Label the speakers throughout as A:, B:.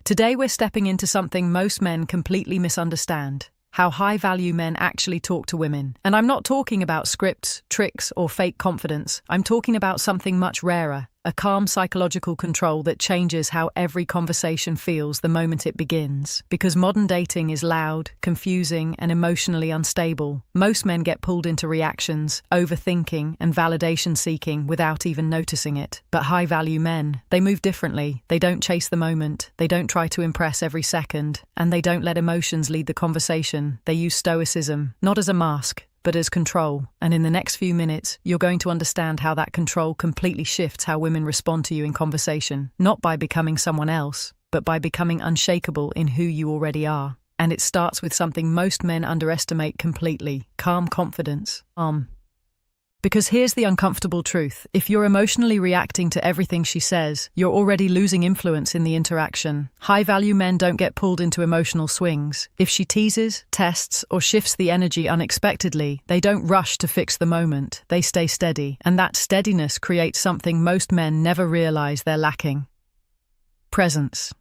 A: Today we're stepping into something most men completely misunderstand: how high-value men actually talk to women. And I'm not talking about scripts, tricks, or fake confidence. I'm talking about something much rarer: a calm psychological control that changes how every conversation feels the moment it begins. Because modern dating is loud, confusing, and emotionally unstable, most men get pulled into reactions, overthinking, and validation seeking without even noticing it. But high-value men, they move differently. They don't chase the moment, they don't try to impress every second, and they don't let emotions lead the conversation. They use Stoicism, not as a mask, but as control. And in the next few minutes, you're going to understand how that control completely shifts how women respond to you in conversation, not by becoming someone else, but by becoming unshakable in who you already are. And it starts with something most men underestimate completely: calm confidence. Because here's the uncomfortable truth: if you're emotionally reacting to everything she says, you're already losing influence in the interaction. High-value men don't get pulled into emotional swings. If she teases, tests, or shifts the energy unexpectedly, they don't rush to fix the moment. They stay steady, and that steadiness creates something most men never realize they're lacking: presence.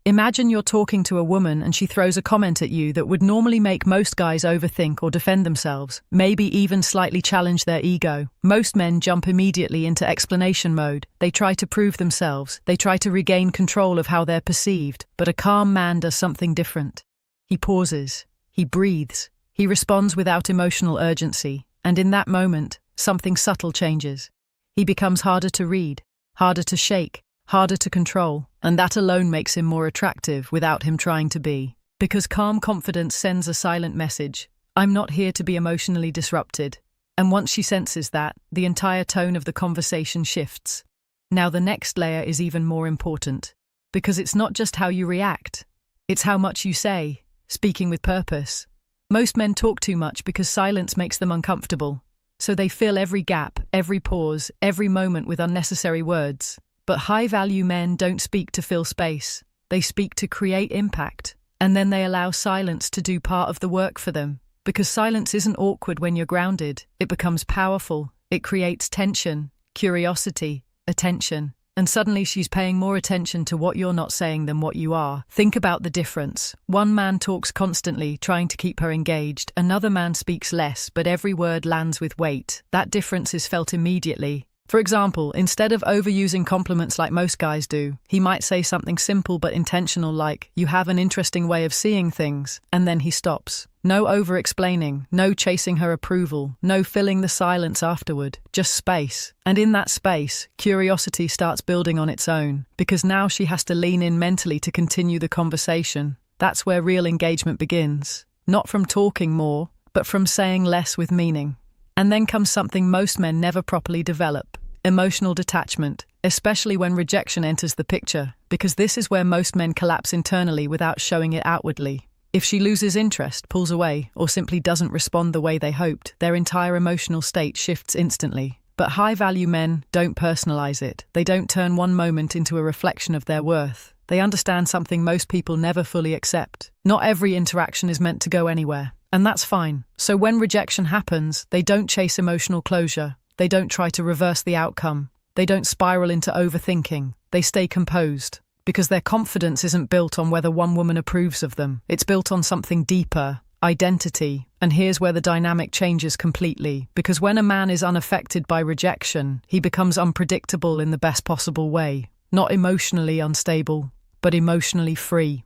A: Imagine you're talking to a woman and she throws a comment at you that would normally make most guys overthink or defend themselves, maybe even slightly challenge their ego. Most men jump immediately into explanation mode. They try to prove themselves. They try to regain control of how they're perceived. But a calm man does something different. He pauses. He breathes. He responds without emotional urgency. And in that moment, something subtle changes. He becomes harder to read, harder to shake, harder to control, and that alone makes him more attractive without him trying to be. Because calm confidence sends a silent message: I'm not here to be emotionally disrupted. And once she senses that, the entire tone of the conversation shifts. Now the next layer is even more important, because it's not just how you react, it's how much you say, speaking with purpose. Most men talk too much because silence makes them uncomfortable, so they fill every gap, every pause, every moment with unnecessary words. But high-value men don't speak to fill space. They speak to create impact. And then they allow silence to do part of the work for them. Because silence isn't awkward when you're grounded. It becomes powerful. It creates tension, curiosity, attention. And suddenly she's paying more attention to what you're not saying than what you are. Think about the difference. One man talks constantly, trying to keep her engaged. Another man speaks less, but every word lands with weight. That difference is felt immediately. For example, instead of overusing compliments like most guys do, he might say something simple but intentional like, "You have an interesting way of seeing things," and then he stops. No over-explaining, no chasing her approval, no filling the silence afterward, just space. And in that space, curiosity starts building on its own, because now she has to lean in mentally to continue the conversation. That's where real engagement begins. Not from talking more, but from saying less with meaning. And then comes something most men never properly develop: emotional detachment, especially when rejection enters the picture, because this is where most men collapse internally without showing it outwardly. If she loses interest, pulls away, or simply doesn't respond the way they hoped, their entire emotional state shifts instantly. But high-value men don't personalize it. They don't turn one moment into a reflection of their worth. They understand something most people never fully accept. Not every interaction is meant to go anywhere. And that's fine. So when rejection happens, they don't chase emotional closure. They don't try to reverse the outcome. They don't spiral into overthinking. They stay composed. Because their confidence isn't built on whether one woman approves of them. It's built on something deeper: identity. And here's where the dynamic changes completely. Because when a man is unaffected by rejection, he becomes unpredictable in the best possible way. Not emotionally unstable, but emotionally free.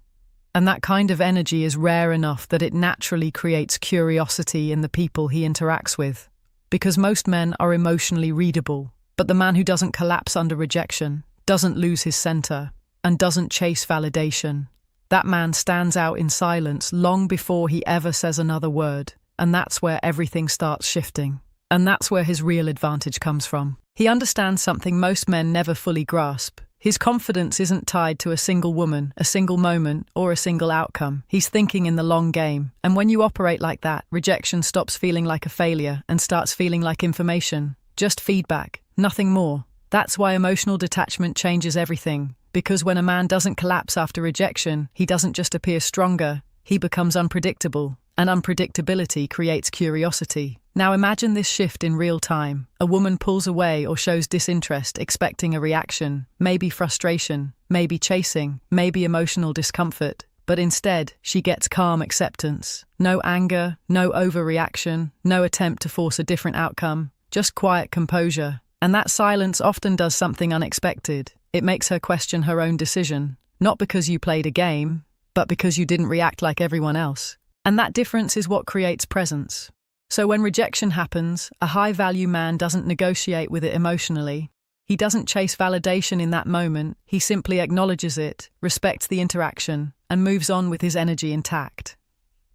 A: And that kind of energy is rare enough that it naturally creates curiosity in the people he interacts with. Because most men are emotionally readable, but the man who doesn't collapse under rejection, doesn't lose his center, and doesn't chase validation, that man stands out in silence long before he ever says another word. And that's where everything starts shifting. And that's where his real advantage comes from. He understands something most men never fully grasp. His confidence isn't tied to a single woman, a single moment, or a single outcome. He's thinking in the long game. And when you operate like that, rejection stops feeling like a failure and starts feeling like information. Just feedback, nothing more. That's why emotional detachment changes everything. Because when a man doesn't collapse after rejection, he doesn't just appear stronger, he becomes unpredictable. and unpredictability creates curiosity. Now imagine this shift in real time. A woman pulls away or shows disinterest, expecting a reaction, maybe frustration, maybe chasing, maybe emotional discomfort. But instead, she gets calm acceptance. No anger, no overreaction, no attempt to force a different outcome, just quiet composure. And that silence often does something unexpected. It makes her question her own decision, not because you played a game, but because you didn't react like everyone else. And that difference is what creates presence. So when rejection happens, a high-value man doesn't negotiate with it emotionally. He doesn't chase validation in that moment. He simply acknowledges it, respects the interaction, and moves on with his energy intact.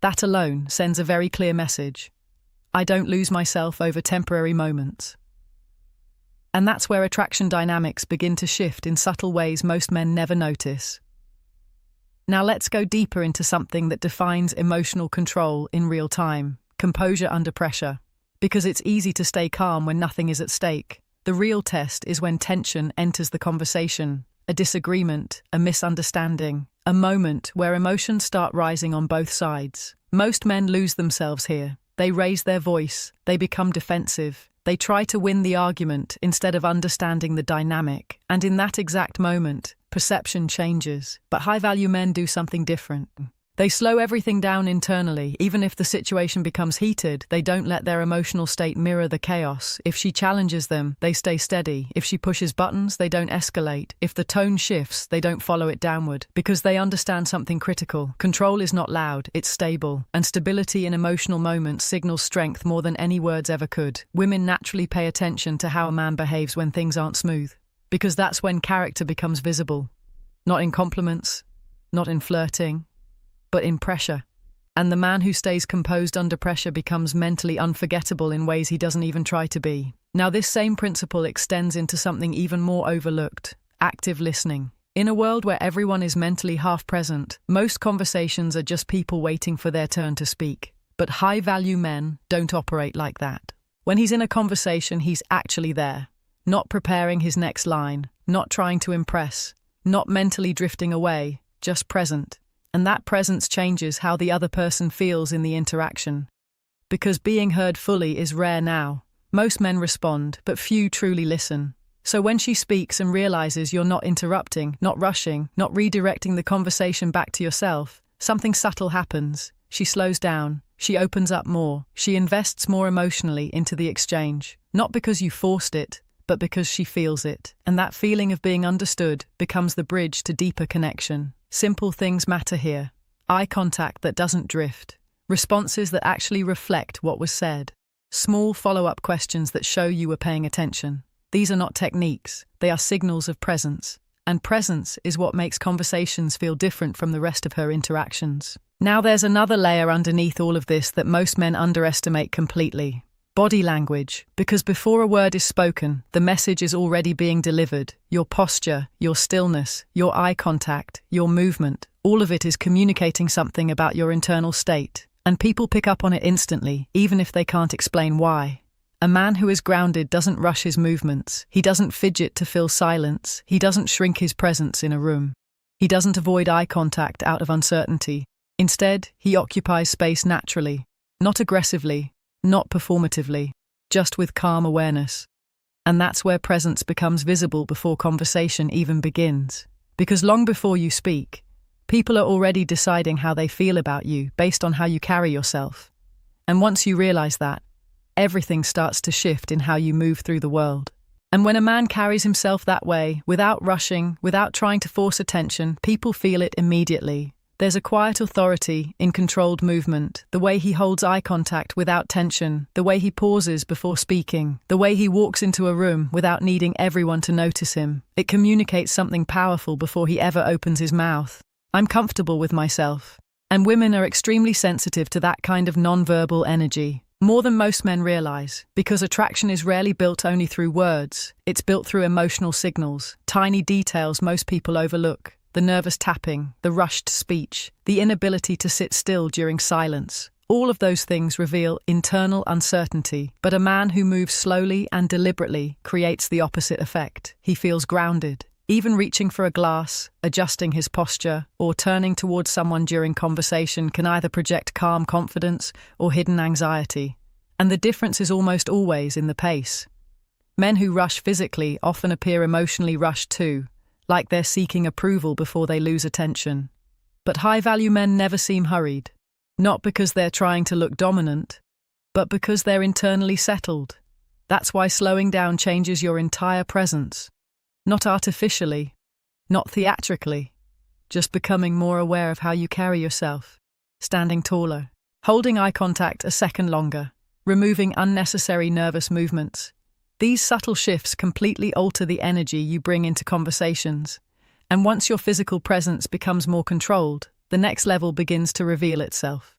A: That alone sends a very clear message. I don't lose myself over temporary moments. And that's where attraction dynamics begin to shift in subtle ways most men never notice. Now let's go deeper into something that defines emotional control in real time: composure under pressure. Because it's easy to stay calm when nothing is at stake. The real test is when tension enters the conversation, a disagreement, a misunderstanding, a moment where emotions start rising on both sides. Most men lose themselves here. They raise their voice, they become defensive, they try to win the argument instead of understanding the dynamic. And in that exact moment, perception changes. But high-value men do something different. They slow everything down internally. Even if the situation becomes heated, they don't let their emotional state mirror the chaos. If she challenges them, they stay steady. If she pushes buttons, they don't escalate. If the tone shifts, they don't follow it downward. Because they understand something critical. Control is not loud, it's stable. And stability in emotional moments signals strength more than any words ever could. Women naturally pay attention to how a man behaves when things aren't smooth. Because that's when character becomes visible. Not in compliments, not in flirting, but in pressure. And the man who stays composed under pressure becomes mentally unforgettable in ways he doesn't even try to be. Now this same principle extends into something even more overlooked: active listening. In a world where everyone is mentally half present, most conversations are just people waiting for their turn to speak. But high-value men don't operate like that. When he's in a conversation, he's actually there. Not preparing his next line, not trying to impress, not mentally drifting away, just present. And that presence changes how the other person feels in the interaction. Because being heard fully is rare now. Most men respond, but few truly listen. So when she speaks and realizes you're not interrupting, not rushing, not redirecting the conversation back to yourself, something subtle happens. She slows down, she opens up more, she invests more emotionally into the exchange. Not because you forced it, but because she feels it. And that feeling of being understood becomes the bridge to deeper connection. Simple things matter here. Eye contact that doesn't drift. Responses that actually reflect what was said. Small follow-up questions that show you were paying attention. These are not techniques, they are signals of presence. And presence is what makes conversations feel different from the rest of her interactions. Now there's another layer underneath all of this that most men underestimate completely. Body language. Because before a word is spoken, the message is already being delivered. Your posture, your stillness, your eye contact, your movement, all of it is communicating something about your internal state. And people pick up on it instantly, even if they can't explain why. A man who is grounded doesn't rush his movements. He doesn't fidget to fill silence. He doesn't shrink his presence in a room. He doesn't avoid eye contact out of uncertainty. Instead, he occupies space naturally, not aggressively, not performatively, just with calm awareness. And that's where presence becomes visible before conversation even begins. Because long before you speak, people are already deciding how they feel about you based on how you carry yourself. And once you realize that, everything starts to shift in how you move through the world. And when a man carries himself that way, without rushing, without trying to force attention, people feel it immediately. There's a quiet authority in controlled movement, the way he holds eye contact without tension, the way he pauses before speaking, the way he walks into a room without needing everyone to notice him. It communicates something powerful before he ever opens his mouth. I'm comfortable with myself. And women are extremely sensitive to that kind of non-verbal energy. More than most men realize, because attraction is rarely built only through words. It's built through emotional signals, tiny details most people overlook. The nervous tapping, the rushed speech, the inability to sit still during silence. All of those things reveal internal uncertainty, but a man who moves slowly and deliberately creates the opposite effect. He feels grounded. Even reaching for a glass, adjusting his posture, or turning towards someone during conversation can either project calm confidence or hidden anxiety. And the difference is almost always in the pace. Men who rush physically often appear emotionally rushed too, like they're seeking approval before they lose attention. But high-value men never seem hurried, not because they're trying to look dominant, but because they're internally settled. That's why slowing down changes your entire presence. Not artificially, not theatrically, just becoming more aware of how you carry yourself, standing taller, holding eye contact a second longer, removing unnecessary nervous movements. These subtle shifts completely alter the energy you bring into conversations, and once your physical presence becomes more controlled, the next level begins to reveal itself.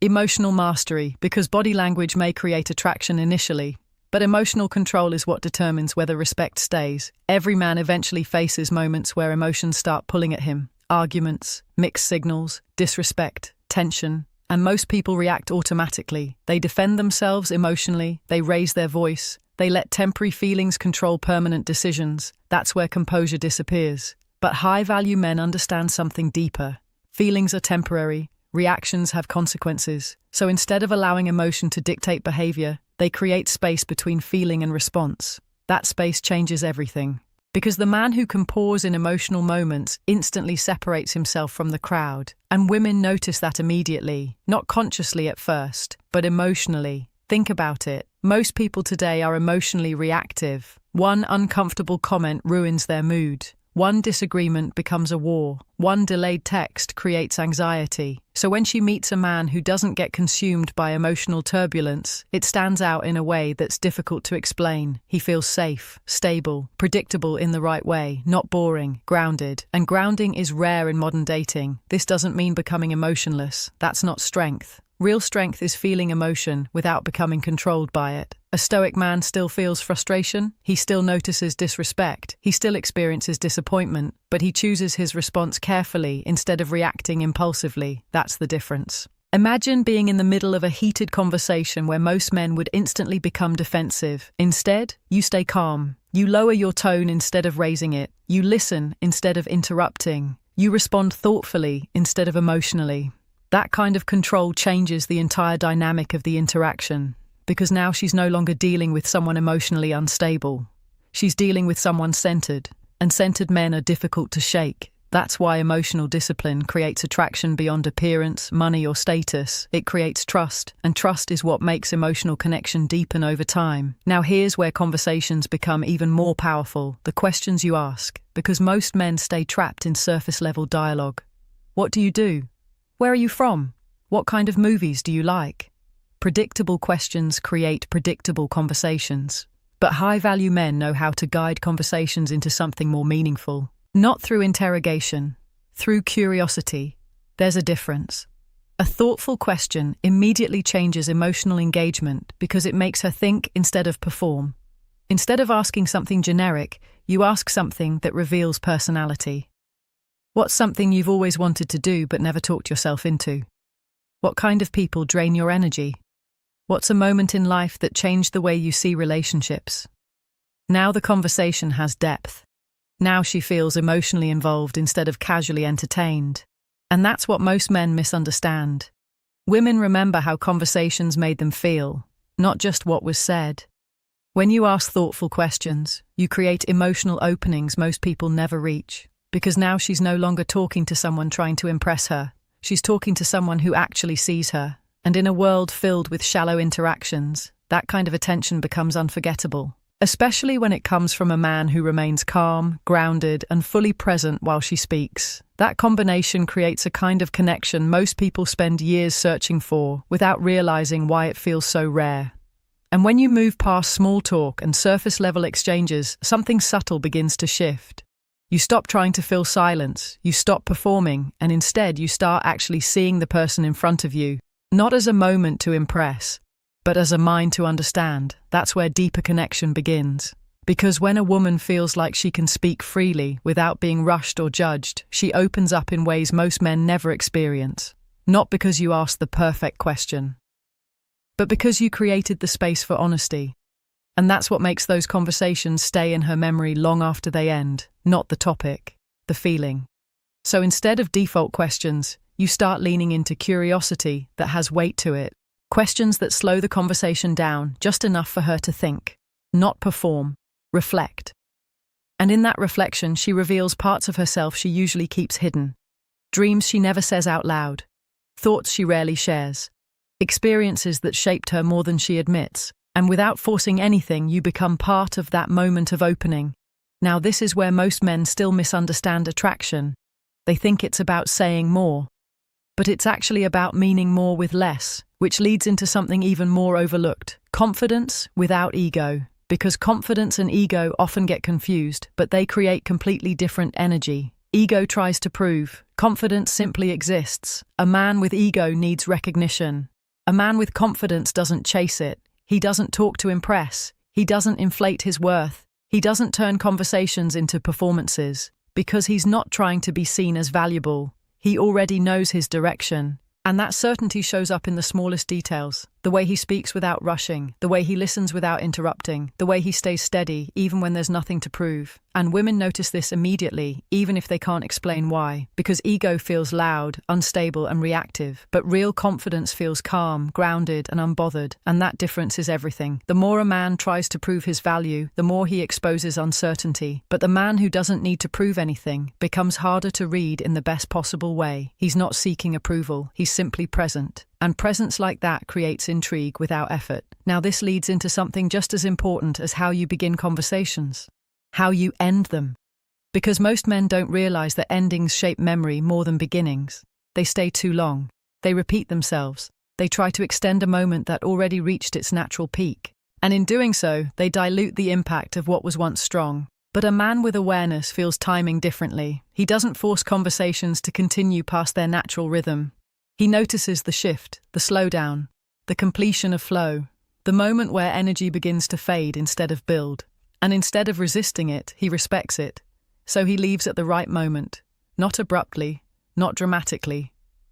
A: Emotional mastery, because body language may create attraction initially, but emotional control is what determines whether respect stays. Every man eventually faces moments where emotions start pulling at him. Arguments, mixed signals, disrespect, tension, and most people react automatically. They defend themselves emotionally, they raise their voice, they let temporary feelings control permanent decisions. That's where composure disappears. But high-value men understand something deeper. Feelings are temporary, reactions have consequences. So instead of allowing emotion to dictate behavior, they create space between feeling and response. That space changes everything. Because the man who can pause in emotional moments instantly separates himself from the crowd. And women notice that immediately, not consciously at first, but emotionally. Think about it. Most people today are emotionally reactive. One uncomfortable comment ruins their mood. One disagreement becomes a war. One delayed text creates anxiety. So when she meets a man who doesn't get consumed by emotional turbulence, it stands out in a way that's difficult to explain. He feels safe, stable, predictable in the right way, not boring, grounded. And grounding is rare in modern dating. This doesn't mean becoming emotionless. That's not strength. Real strength is feeling emotion without becoming controlled by it. A stoic man still feels frustration, he still notices disrespect, he still experiences disappointment, but he chooses his response carefully instead of reacting impulsively. That's the difference. Imagine being in the middle of a heated conversation where most men would instantly become defensive. Instead, you stay calm. You lower your tone instead of raising it. You listen instead of interrupting. You respond thoughtfully instead of emotionally. That kind of control changes the entire dynamic of the interaction, because now she's no longer dealing with someone emotionally unstable. She's dealing with someone centered, and centered men are difficult to shake. That's why emotional discipline creates attraction beyond appearance, money, or status. It creates trust, and trust is what makes emotional connection deepen over time. Now here's where conversations become even more powerful, the questions you ask, because most men stay trapped in surface-level dialogue. What do you do? Where are you from? What kind of movies do you like? Predictable questions create predictable conversations. But high-value men know how to guide conversations into something more meaningful. Not through interrogation, through curiosity. There's a difference. A thoughtful question immediately changes emotional engagement because it makes her think instead of perform. Instead of asking something generic, you ask something that reveals personality. What's something you've always wanted to do but never talked yourself into? What kind of people drain your energy? What's a moment in life that changed the way you see relationships? Now the conversation has depth. Now she feels emotionally involved instead of casually entertained. And that's what most men misunderstand. Women remember how conversations made them feel, not just what was said. When you ask thoughtful questions, you create emotional openings most people never reach. Because now she's no longer talking to someone trying to impress her. She's talking to someone who actually sees her. And in a world filled with shallow interactions, that kind of attention becomes unforgettable. Especially when it comes from a man who remains calm, grounded, and fully present while she speaks. That combination creates a kind of connection most people spend years searching for without realizing why it feels so rare. And when you move past small talk and surface-level exchanges, something subtle begins to shift. You stop trying to fill silence, you stop performing, and instead you start actually seeing the person in front of you, not as a moment to impress, but as a mind to understand. That's where deeper connection begins. Because when a woman feels like she can speak freely without being rushed or judged, she opens up in ways most men never experience. Not because you asked the perfect question, but because you created the space for honesty. And that's what makes those conversations stay in her memory long after they end, not the topic, the feeling. So instead of default questions, you start leaning into curiosity that has weight to it. Questions that slow the conversation down just enough for her to think, not perform, reflect. And in that reflection, she reveals parts of herself she usually keeps hidden. Dreams she never says out loud. Thoughts she rarely shares. Experiences that shaped her more than she admits. And without forcing anything, you become part of that moment of opening. Now, this is where most men still misunderstand attraction. They think it's about saying more. But it's actually about meaning more with less, which leads into something even more overlooked. Confidence without ego. Because confidence and ego often get confused, but they create completely different energy. Ego tries to prove. Confidence simply exists. A man with ego needs recognition. A man with confidence doesn't chase it. He doesn't talk to impress. He doesn't inflate his worth. He doesn't turn conversations into performances. Because he's not trying to be seen as valuable. He already knows his direction. And that certainty shows up in the smallest details. The way he speaks without rushing, the way he listens without interrupting, the way he stays steady even when there's nothing to prove. And women notice this immediately, even if they can't explain why. Because ego feels loud, unstable and reactive, but real confidence feels calm, grounded and unbothered. And that difference is everything. The more a man tries to prove his value, the more he exposes uncertainty. But the man who doesn't need to prove anything becomes harder to read in the best possible way. He's not seeking approval, he's simply present. And presence like that creates intrigue without effort. Now this leads into something just as important as how you begin conversations. How you end them. Because most men don't realize that endings shape memory more than beginnings. They stay too long. They repeat themselves. They try to extend a moment that already reached its natural peak. And in doing so, they dilute the impact of what was once strong. But a man with awareness feels timing differently. He doesn't force conversations to continue past their natural rhythm. He notices the shift, the slowdown, the completion of flow, the moment where energy begins to fade instead of build. And instead of resisting it, he respects it. So he leaves at the right moment, not abruptly, not dramatically,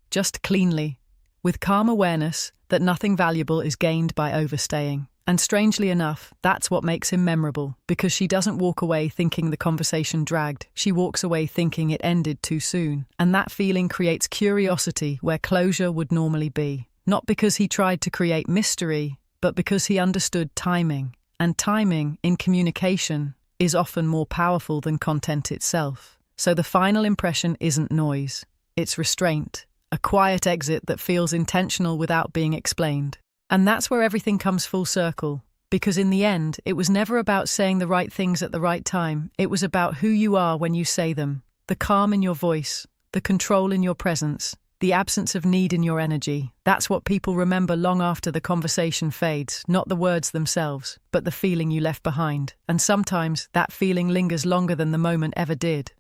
A: just cleanly, with calm awareness that nothing valuable is gained by overstaying. And strangely enough, that's what makes him memorable, because she doesn't walk away thinking the conversation dragged. She walks away thinking it ended too soon. And that feeling creates curiosity where closure would normally be. Not because he tried to create mystery, but because he understood timing. And timing, in communication, is often more powerful than content itself. So the final impression isn't noise. It's restraint, a quiet exit that feels intentional without being explained. And that's where everything comes full circle. Because in the end, it was never about saying the right things at the right time. It was about who you are when you say them. The calm in your voice, the control in your presence, the absence of need in your energy. That's what people remember long after the conversation fades, not the words themselves, but the feeling you left behind. And sometimes that feeling lingers longer than the moment ever did.